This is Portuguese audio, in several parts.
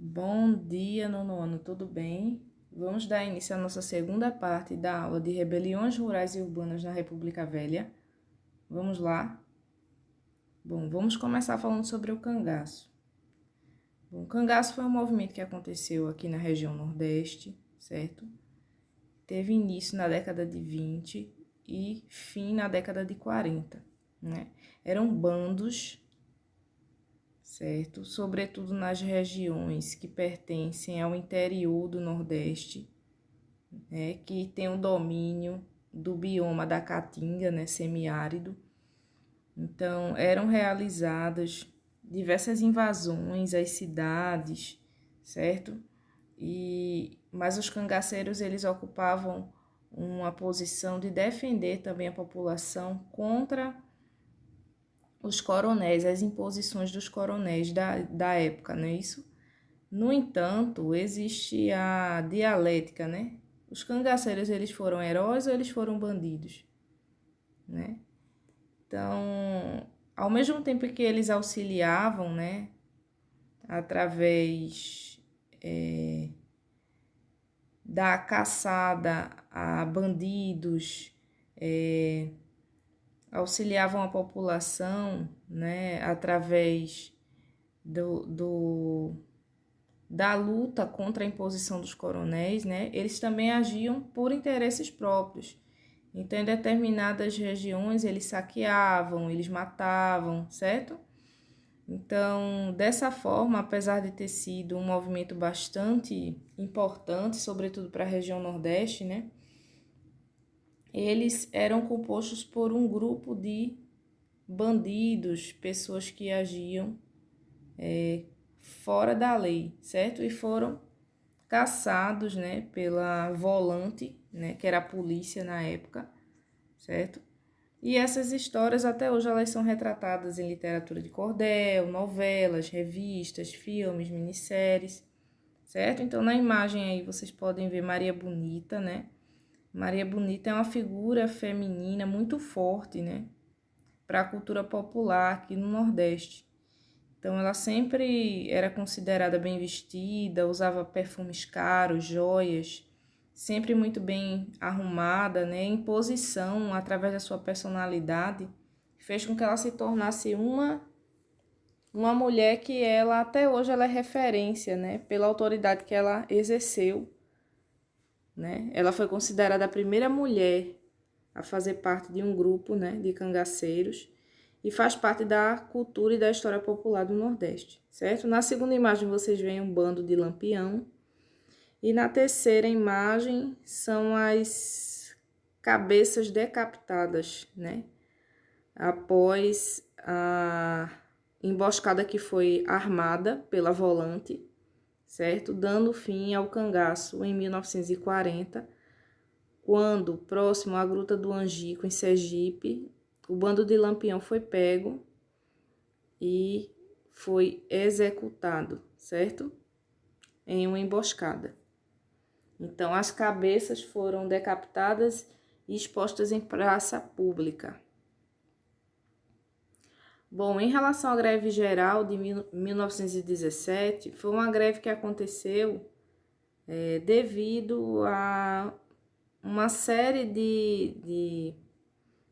Bom dia, nono ano, tudo bem? Vamos dar início à nossa segunda parte da aula de rebeliões rurais e urbanas na República Velha. Vamos lá? Bom, vamos começar falando sobre o cangaço. Bom, o cangaço foi um movimento que aconteceu aqui na região Nordeste, certo? Teve início na década de 20 e fim na década de 40, né? Eram bandos, certo? Sobretudo nas regiões que pertencem ao interior do Nordeste, né? Que tem o domínio do bioma da Caatinga, né? Semiárido. Então, eram realizadas diversas invasões às cidades, certo? Mas os cangaceiros, eles ocupavam uma posição de defender também a população contra os coronéis, as imposições dos coronéis da época, não é isso? No entanto, existe a dialética, né? Os cangaceiros, eles foram heróis ou eles foram bandidos, né? Então, ao mesmo tempo que eles auxiliavam, né, através da caçada a bandidos, auxiliavam a população, né, através da luta contra a imposição dos coronéis, né, eles também agiam por interesses próprios. Então, em determinadas regiões, eles saqueavam, eles matavam, certo? Então, dessa forma, apesar de ter sido um movimento bastante importante, sobretudo para a região Nordeste, né, eles eram compostos por um grupo de bandidos, pessoas que agiam fora da lei, certo? E foram caçados, né, pela Volante, né, que era a polícia na época, certo? E essas histórias até hoje elas são retratadas em literatura de cordel, novelas, revistas, filmes, minisséries, certo? Então na imagem aí vocês podem ver Maria Bonita, né? Maria Bonita é uma figura feminina muito forte, né, para a cultura popular aqui no Nordeste. Então ela sempre era considerada bem vestida, usava perfumes caros, joias, sempre muito bem arrumada, né, em posição, através da sua personalidade, fez com que ela se tornasse uma mulher que ela até hoje ela é referência, né, pela autoridade que ela exerceu, né? Ela foi considerada a primeira mulher a fazer parte de um grupo, né, de cangaceiros e faz parte da cultura e da história popular do Nordeste, certo? Na segunda imagem vocês veem um bando de Lampião e na terceira imagem são as cabeças decapitadas, né? Após a emboscada que foi armada pela Volante, certo? Dando fim ao cangaço em 1940, quando, próximo à Gruta do Angico, em Sergipe, o bando de Lampião foi pego e foi executado, certo? Em uma emboscada. Então, as cabeças foram decapitadas e expostas em praça pública. Bom, em relação à greve geral de 1917, foi uma greve que aconteceu devido a uma série de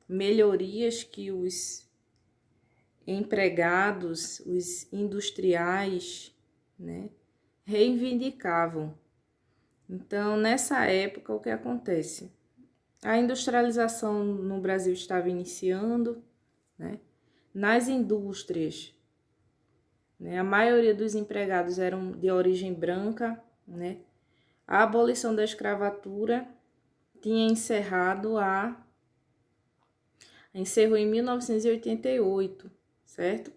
melhorias que os empregados, os industriais, né, reivindicavam. Então, nessa época, o que acontece? A industrialização no Brasil estava iniciando, né? Nas indústrias, né, a maioria dos empregados eram de origem branca, né? A abolição da escravatura tinha encerrou em 1988, certo?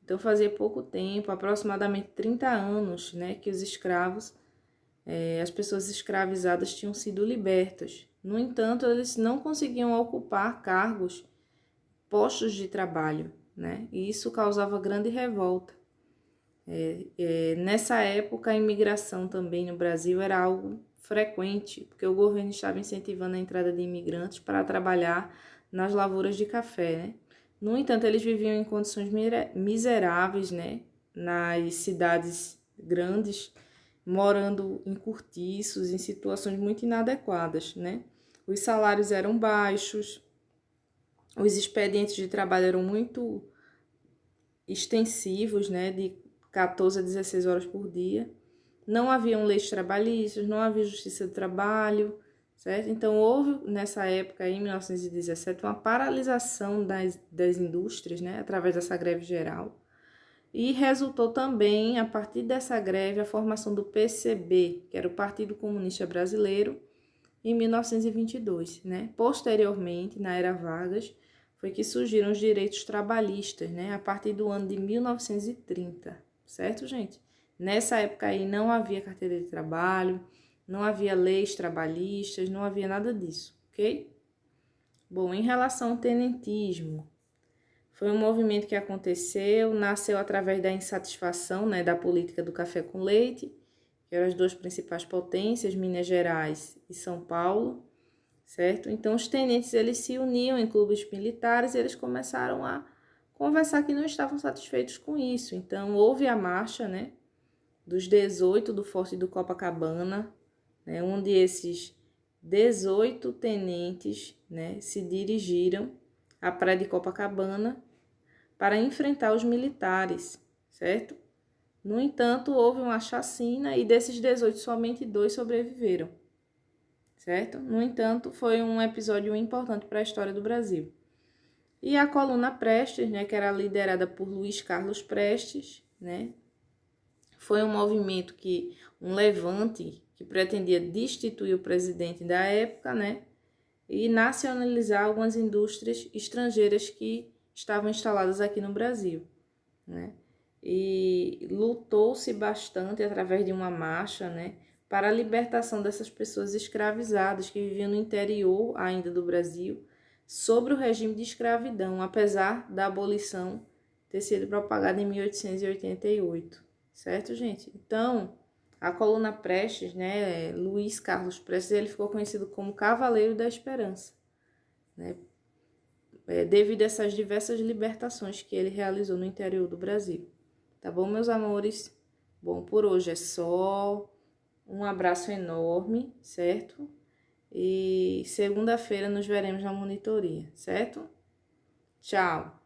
Então fazia pouco tempo, aproximadamente 30 anos, né, que os escravos, as pessoas escravizadas tinham sido libertas. No entanto, eles não conseguiam ocupar cargos, postos de trabalho, né? E isso causava grande revolta. Nessa época, a imigração também no Brasil era algo frequente, porque o governo estava incentivando a entrada de imigrantes para trabalhar nas lavouras de café, né? No entanto, eles viviam em condições miseráveis, né? Nas cidades grandes, morando em cortiços, em situações muito inadequadas, né? Os salários eram baixos, os expedientes de trabalho eram muito extensivos, né? De 14 a 16 horas por dia. Não haviam leis trabalhistas, não havia justiça do trabalho, certo? Então, houve nessa época, em 1917, uma paralisação das indústrias, né? Através dessa greve geral. E resultou também, a partir dessa greve, a formação do PCB, que era o Partido Comunista Brasileiro, em 1922, né? Posteriormente, na era Vargas, foi que surgiram os direitos trabalhistas, né? A partir do ano de 1930, certo, gente? Nessa época aí não havia carteira de trabalho, não havia leis trabalhistas, não havia nada disso, ok? Bom, em relação ao tenentismo, foi um movimento que aconteceu, nasceu através da insatisfação, né, da política do café com leite, que eram as duas principais potências, Minas Gerais e São Paulo, certo? Então, os tenentes, eles se uniam em clubes militares e eles começaram a conversar que não estavam satisfeitos com isso. Então, houve a marcha, né, dos 18 do Forte do Copacabana, né, onde esses 18 tenentes, né, se dirigiram à praia de Copacabana para enfrentar os militares, certo? No entanto, houve uma chacina e desses 18, somente 2 sobreviveram, certo? No entanto, foi um episódio importante para a história do Brasil. E a coluna Prestes, né, que era liderada por Luiz Carlos Prestes, né, foi um movimento um levante que pretendia destituir o presidente da época, né, e nacionalizar algumas indústrias estrangeiras que estavam instaladas aqui no Brasil, né? E lutou-se bastante através de uma marcha, né, para a libertação dessas pessoas escravizadas que viviam no interior ainda do Brasil, sobre o regime de escravidão, apesar da abolição ter sido propagada em 1888, certo, gente? Então, a coluna Prestes, né, Luiz Carlos Prestes, ele ficou conhecido como Cavaleiro da Esperança, né, devido a essas diversas libertações que ele realizou no interior do Brasil. Tá bom, meus amores? Bom, por hoje é só. Um abraço enorme, certo? E segunda-feira nos veremos na monitoria, certo? Tchau!